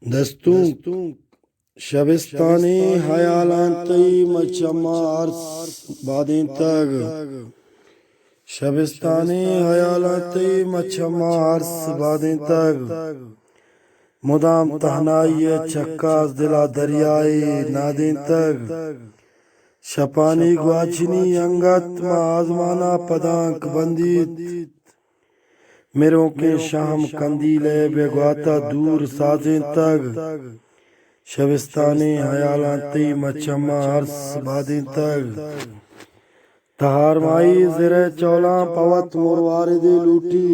دستوں شبستانی حیالان تی مچما عرص بادین تگ شبستانی حیالان تی مچما عرص بادین تگ مدام تہنائی چکاز دلا دریائی نادین تگ شپانی گواچنی انگت ما آزمانا پدانک بندیت میروں کے شام کندیلے بگواتا دور سازیں تگ شبستانی حیالان تی مچما عرص بادیں تگ تہار مائی زرے چولاں پوت مرواردی لوٹی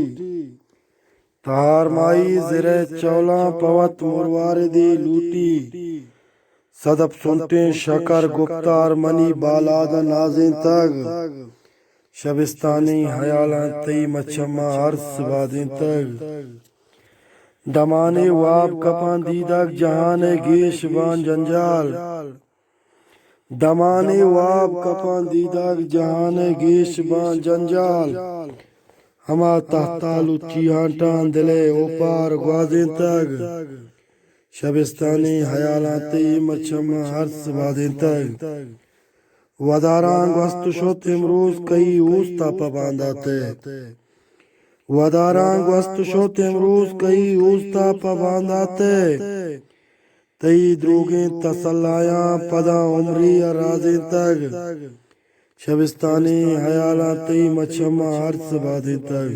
تہار مائی زرے چولاں پوت مرواردی لوٹی صدب سنٹیں شکر گفتار منی بالاد نازیں تگ شبستانی حیالان تی مچما عرص بادیں تگ دمانے واب کپان دیدک جہان گیش بان جنجال دمانے واب کپان دیدک جہان گیش بان جنجال ہما تحتالو چیہانٹان دلے اوپار گوازیں تگ شبستانی حیالان تی مچما عرص بادیں تگ وداران گوست شد امروز کئی اوستا پبانداتے وداران گوست شد امروز کئی اوستا پبانداتے تئی دروگیں تسلایاں پدا عمری ارازیں تگ شبستانی حیالان تی مچما عرص بادیں تگ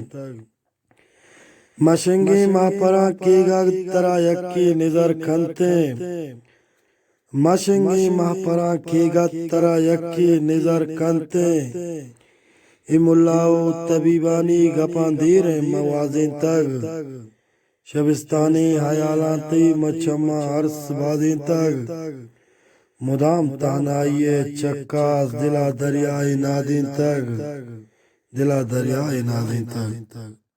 مشنگی ماپران کی گا ترا یکی نظر کھنتے مشنگی ماپران کی گا ترا یکی نظر کھنتے ام اللہ طبیبانی گپان دیریں موازیں تگ شبستانی حیالان تی مچما عرص بادیں تگ مدام تہنائی چکاز دلا دریائی نادیں تگ دلا دریائی نادیں تگ